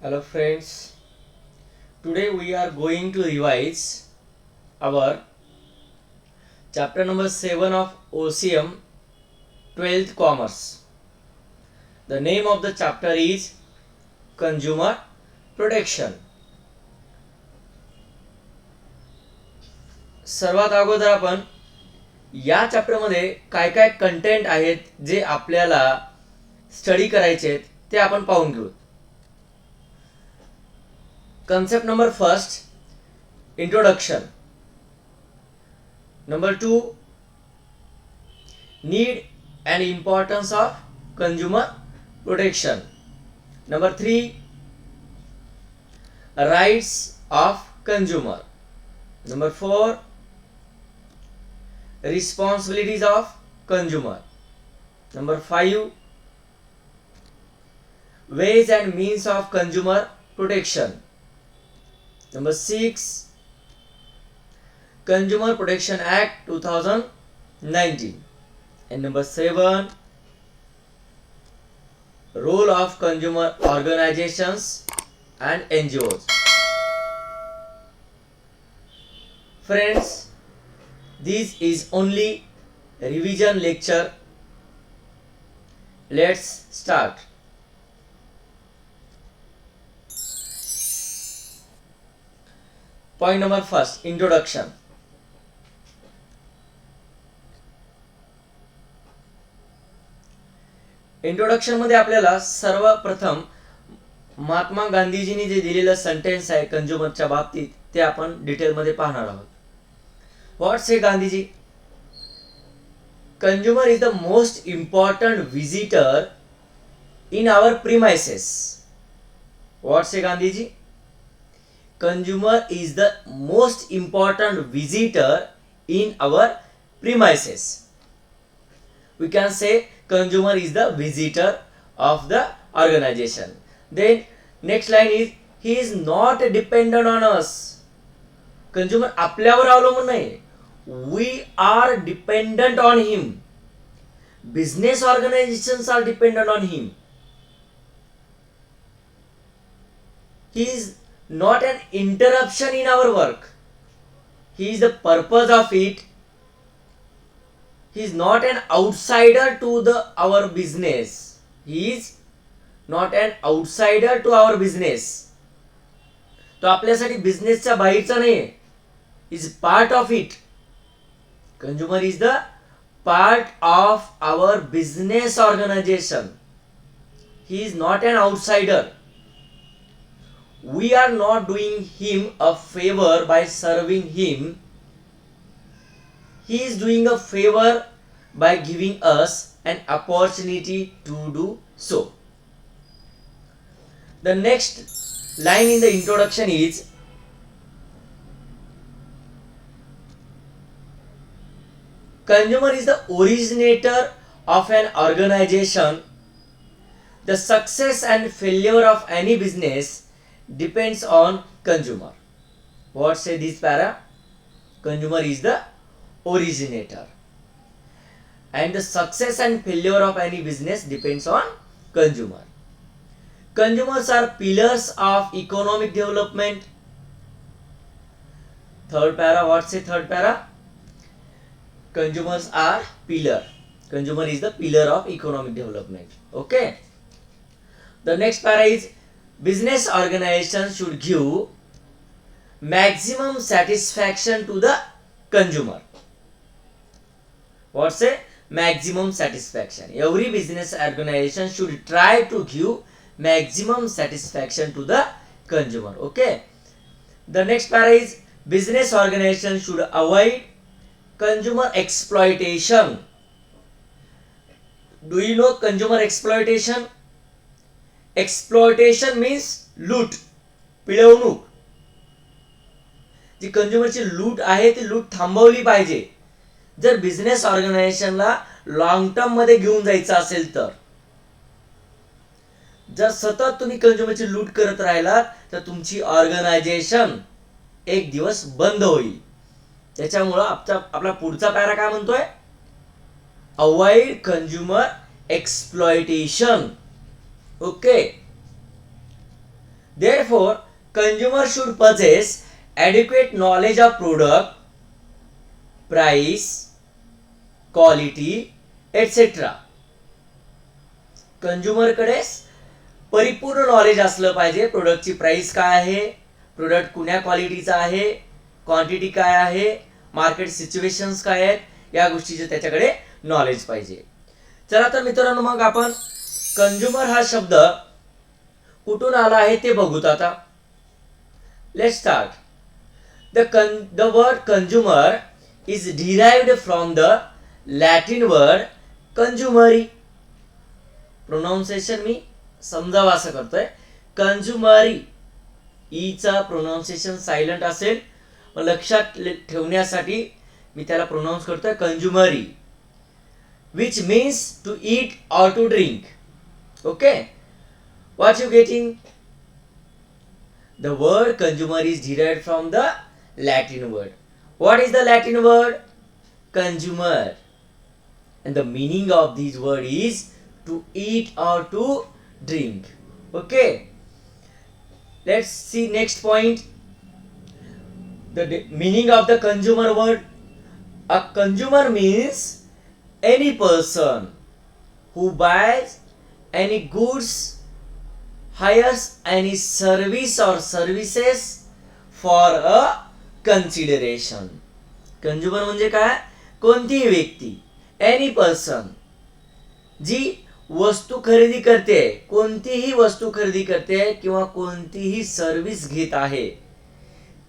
Hello friends, today we are going to revise our chapter number 7 of OCM 12th Commerce. The name of the chapter is Consumer Protection. सर्वात अगोदर आपण या चॅप्टरमध्ये काय काय content आहेत जे आपल्याला स्टडी करायचे आहेत ते आपण पाहून घेऊ. Concept number first, introduction. Number 2, need and importance of consumer protection. Number 3, rights of consumer. Number 4, responsibilities of consumer. Number 5, ways and means of consumer protection. Number 6, Consumer Protection Act 2019. And number 7, role of consumer organizations and NGOs. Friends, this is only revision lecture. Let's start. Point number first, introduction. Introduction मध्ये आपल्याला सर्वप्रथम महात्मा गांधीजींनी जे दिलेलं sentence आहे कंझ्युमरच्या बाबतीत ते आपण detail मध्ये पाहणार आहोत. What say Gandhiji? Consumer is the most important visitor in our premises. What say Gandhiji? Consumer is the most important visitor in our premises. We can say consumer is the visitor of the organization. Then next line is he is not dependent on us. Consumer आपल्यावर अवलंबून नाही. We are dependent on him. Business organizations are dependent on him. He is not an interruption in our work. He is the purpose of it. He is not an outsider to our business. He is not an outsider to our business. तो आपल्यासाठी बिझनेसच्या बाहेरचा नाही. Is part of it. Consumer is the part of our business organization. He is not an outsider. We are not doing him a favor by serving him. He is doing a favor by giving us an opportunity to do so. The next line in the introduction is consumer is the originator of an organization. The success and failure of any business depends on consumer. What say this para? Consumer is the originator and the success and failure of any business depends on consumer. Consumers are pillars of economic development. Third para, what say third para? Consumers are pillar. Consumer is the pillar of economic development. Okay. The next para is business organizations should give maximum satisfaction to the consumer. What say? Maximum satisfaction. Every business organization should try to give maximum satisfaction to the consumer. Okay. The next para is business organizations should avoid consumer exploitation. Do you know consumer exploitation? Exploitation means लूट, पिळवणूक. जी कंझ्युमरची लूट आहे ती लूट थांबवली पाहिजे. जर business ऑर्गनायझेशनला long term मध्ये घेऊन जायचं असेल तर. जर सतत तुम्ही कंझ्युमरची लूट करत राहिलात तर तुमची ऑर्गनायझेशन एक दिवस बंद होईल. त्याच्यामुळं आपला पुढचा पॅरा काय म्हणतोय? Avoid consumer exploitation. Okay. Therefore, consumer should possess adequate knowledge of product, price, quality, etc. कंझ्युमरकडे परिपूर्ण नॉलेज असलं पाहिजे. प्रोडक्टची प्राइस काय आहे, प्रोडक्ट कुण्या क्वालिटीचा आहे, क्वांटिटी काय आहे, मार्केट सिच्युएशन्स काय आहेत, या गोष्टीचे त्याच्याकडे नॉलेज पाहिजे. चला तर मित्रांनो, मग आपण कंझ्युमर हा शब्द कुठून आला आहे ते बघूत आता. Let's start. The word consumer is derived from the Latin word consumere. Pronunciation मी समजावं असं करतोय. कंझ्युमरी ईचा प्रोनाउन्सिएशन सायलेंट असेल, मग लक्षात ठेवण्यासाठी मी त्याला प्रोनाउन्स करतोय कंझ्युमरी, which means to eat or to drink. Okay, what you getting? The word consumer is derived from the Latin word. What is the Latin word? Consumer. And the meaning of this word is to eat or to drink. Okay, let's see next point. The meaning of the consumer word. A consumer means any person who buys any goods, hires any service or services for a consideration. Consumer म्हणजे काय? कोणतीही व्यक्ती, any person, जी वस्तू खरेदी करते, कोणतीही वस्तू खरेदी करते किंवा कोणतीही सर्व्हिस घेत आहे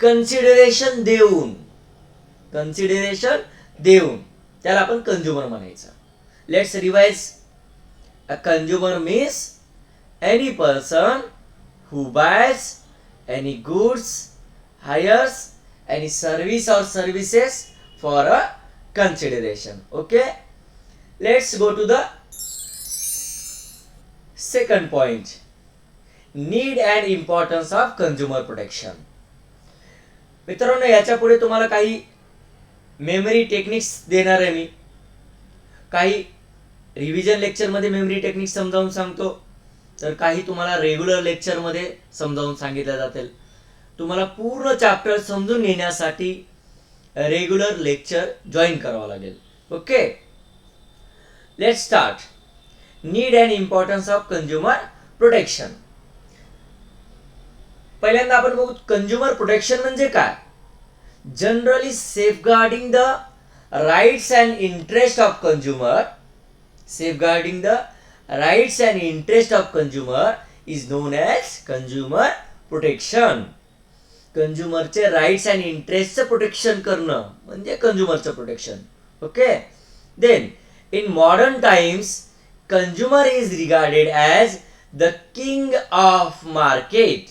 कन्सिडरेशन देऊन, कन्सिडरेशन देऊन त्याला आपण कंझ्युमर म्हणायचं. Let's revise. A consumer means any person who buys any goods, hires any service और services for a consideration. Okay, let's go to the second point. Need and importance of consumer protection. मित्रांनो, याच्या पुढे तुम्हाला काही memory techniques देणार आहे मी. काही revision लेक्चरमध्ये मेमरी टेक्निक्स समजावून सांगतो, तर काही तुम्हाला रेग्युलर लेक्चरमध्ये समजावून सांगितल्या जातील. तुम्हाला पूर्ण चॅप्टर समजून घेण्यासाठी रेग्युलर लेक्चर जॉईन करावं लागेल. Okay, let's start. Need and importance of consumer protection. पहिल्यांदा आपण बघू कंझ्युमर प्रोटेक्शन म्हणजे काय. Generally safeguarding the rights and interest of consumer, safeguarding the rights and interest of consumer is known as consumer protection. कंझ्युमरचे rights and इंटरेस्टचं protection करणं म्हणजे कंझ्युमरचं प्रोटेक्शन. Okay, then in modern times consumer is regarded as the king of market.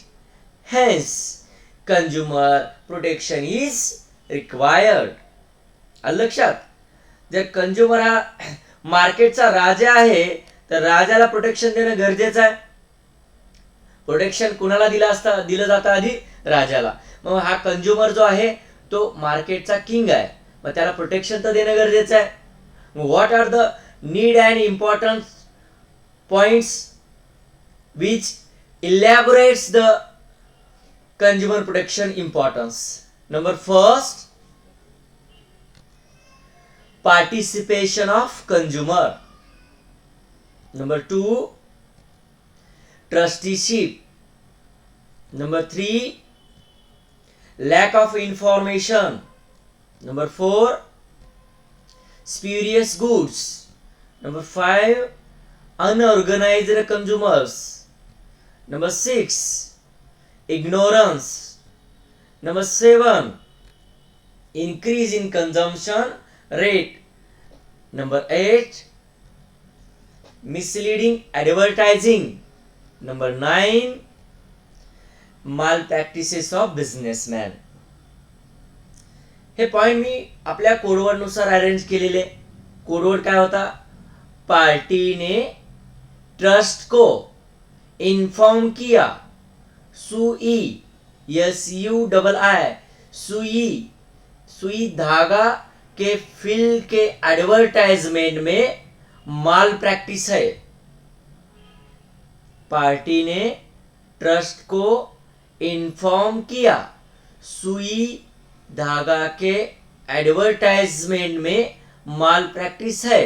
Hence consumer protection is required. लक्षात, जर consumer हा मार्केटचा राजा आहे तर राजाला प्रोटेक्शन देणं गरजेचं आहे. प्रोटेक्शन कुणाला दिलं जातं आधी? राजाला. मग हा कंझ्युमर जो आहे तो मार्केटचा किंग आहे, मग त्याला प्रोटेक्शन तर देणं गरजेचं आहे. मग what are the need and importance points which elaborates the consumer protection importance? Number first, participation of consumer. Number two, trusteeship. Number three, lack of information. Number four, spurious goods. Number five, unorganized consumers. Number six, ignorance. Number seven, increase in consumption rate. Number eight, misleading advertising. Number nine, malpractices of businessmen. हे point मी आपल्या code word नुसार arrange केलेले. Code word काय होता? Party ने trust को inform किया. सुई, SUII, सुई धागा के फिल के एडवर्टाइजमेंट में माल प्रैक्टिस है. पार्टी ने ट्रस्ट को इन्फॉर्म किया सुई धागा के एडवर्टाइजमेंट में माल प्रैक्टिस है.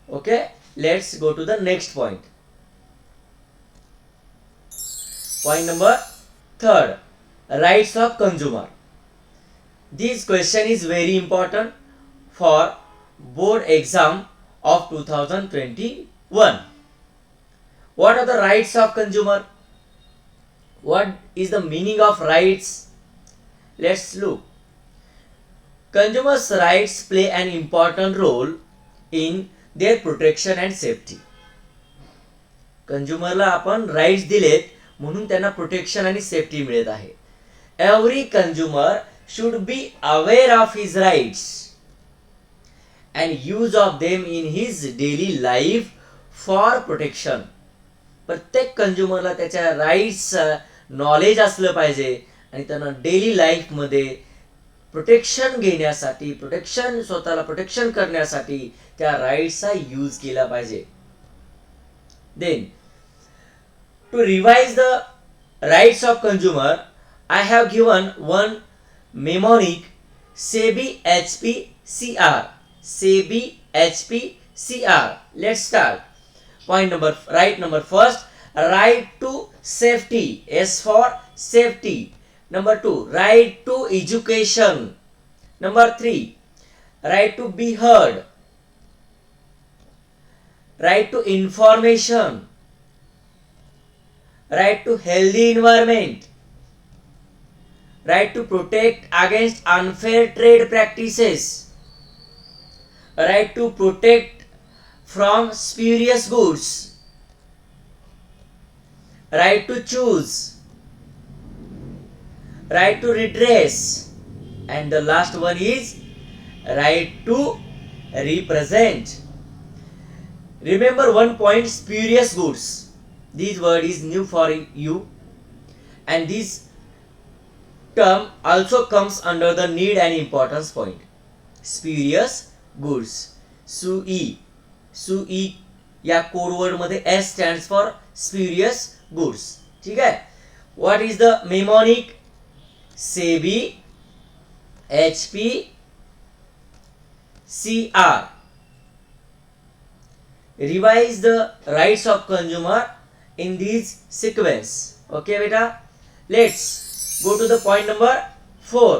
Okay, let's go to the next point. Point number 3, rights of consumer. This question is very important for board exam of 2021. What are the rights of consumer? What is the meaning of rights? Let's look. Consumers' rights play an important role in their protection and safety. कंझ्युमरला आपण rights दिलेत म्हणून त्यांना protection आणि safety मिळत आहे. Every consumer should be aware of his rights and use of them in his daily life for protection. प्रत्येक कंझ्युमरला त्याच्या rights knowledge असलं पाहिजे आणि त्यांना डेली लाईफमध्ये प्रोटेक्शन घेण्यासाठी, स्वतःला प्रोटेक्शन करण्यासाठी त्या राईट्सचा यूज केला पाहिजे. Then to revise the rights of consumer I have given one mnemonic SEBI HPCR. SEBI HPCR. Let's start. Right number first, right to safety. S for safety. Number 2, right to education. Number 3, right to be heard. Right to information. Right to healthy environment. Right to protect against unfair trade practices. Right to protect from spurious goods. Right to choose. Right to redress. And the last one is right to represent. Remember one point, spurious goods. This word is new for you, and this term also comes under the need and importance point. Spurious goods. सुई या code word मध्ये S stands for spurious goods. ठीक आहे. What is the mnemonic? SEBI HPCR. Revise the rights of consumer in this sequence. Okay बेटा, let's go to the point number 4,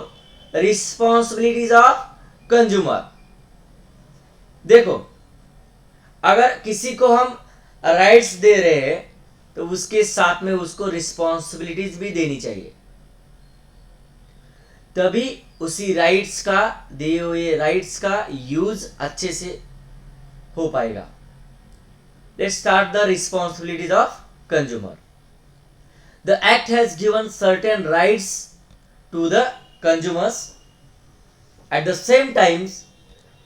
responsibilities of consumer. देखो, अगर किसी को हम rights दे रहे हैं तो उसके साथ में उसको रिस्पॉन्सिबिलिटीज भी देनी चाहिए, तभी उसी राइट्स का, दिए हुए राइट्स का यूज अच्छे से हो पाएगा. Let's start the responsibilities of consumer. The act has given certain rights to the consumers. At the same times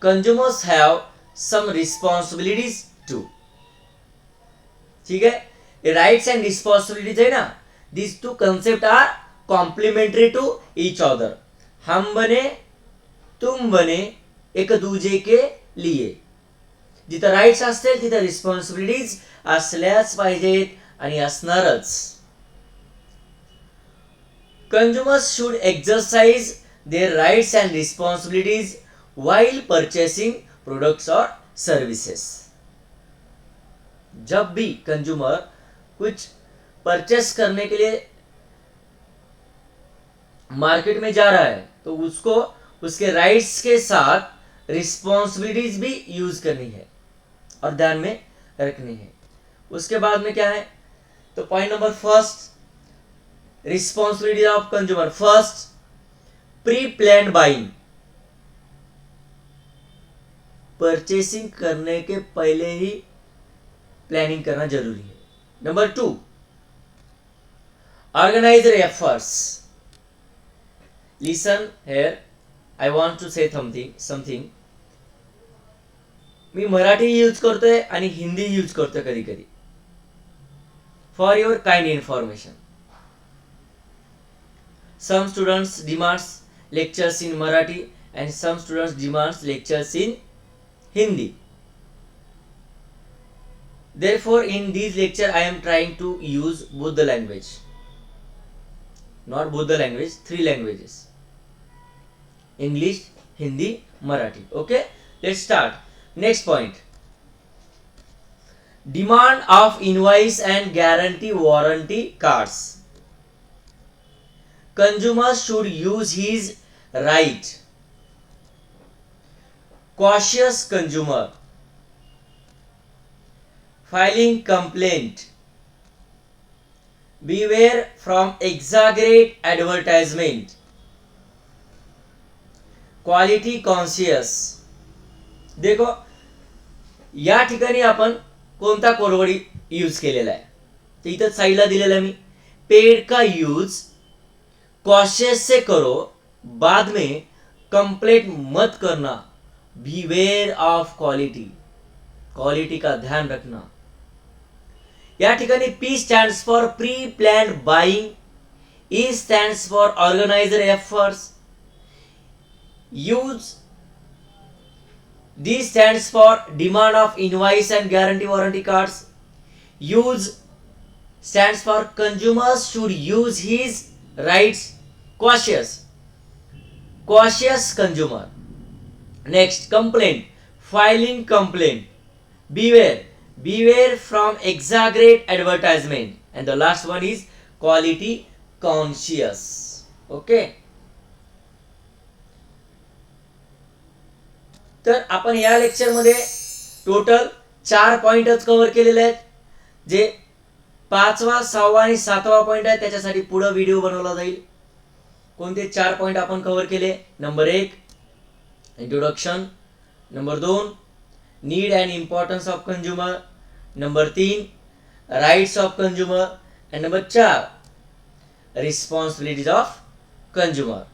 consumers have some responsibilities too. ठीक है, राइट्स एंड रिस्पॉन्सिबिलिटीज है ना, this two concept are complementary to each other. हम बने तुम बने एक दूजे के लिए. जिथं राइट्स असतील तिथं रिस्पॉन्सिबिलिटीज असल्याच पाहिजेत आणि असणारच. Consumers should exercise their rights and responsibilities while purchasing products or services. जब भी कंज्यूमर कुछ परचेस करने के लिए मार्केट में जा रहा है तो उसको उसके राइट्स के साथ रिस्पॉन्सिबिलिटीज भी यूज करनी है और ध्यान में रखनी है. उसके बाद में क्या है, तो point number first, responsibility of consumer. First, pre planned buying. Purchasing करने के पहले ही प्लानिंग करना जरूरी है. Number 2, organiser efforts. Listen here, I want to say something. मी मराठी यूज करतोय आणि हिंदी यूज करतोय कधी कधी, for your kind information. Some students demands lectures in Marathi and some students demands lectures in Hindi. Therefore, in this lecture, I am trying to use both the language. Not both the language, 3 languages. English, Hindi, Marathi. Okay, let's start. Next point. Demand of invoice and guarantee warranty cards. Consumer should use his right. Cautious consumer. Filing complaint. Beware from exaggerate advertisement. Quality conscious. देखो या ठिकाणी आपण कोणता code word use केलेला आहे तर इथं साईडला दिलेला आहे मी. पेड का यूज कॉशियस से करो, बाद में कंप्लेंट मत करना. बीवेयर ऑफ क्वालिटी, क्वालिटी का ध्यान रखना. या ठिकाणी P stands for pre planned buying, E stands for organiser efforts, use D stands for demand of invoice and guarantee warranty cards. Use stands for consumers should use his rights. Cautious consumer. Next, complaint, filing complaint. Beware from exaggerate advertisement. And the last one is quality conscious. Okay. तर आपण या लेक्चरमध्ये total 4 पॉइंटच cover केलेले आहेत. जे 5वा 6वा आणि 7वा point आहे त्याच्यासाठी पुढे व्हिडिओ बनवला जाईल. कोणते 4 पॉइंट आपण कव्हर केले? Number 1 introduction, number 2 need and importance of consumer, number 3 rights of consumer, and number 4 responsibilities of consumer.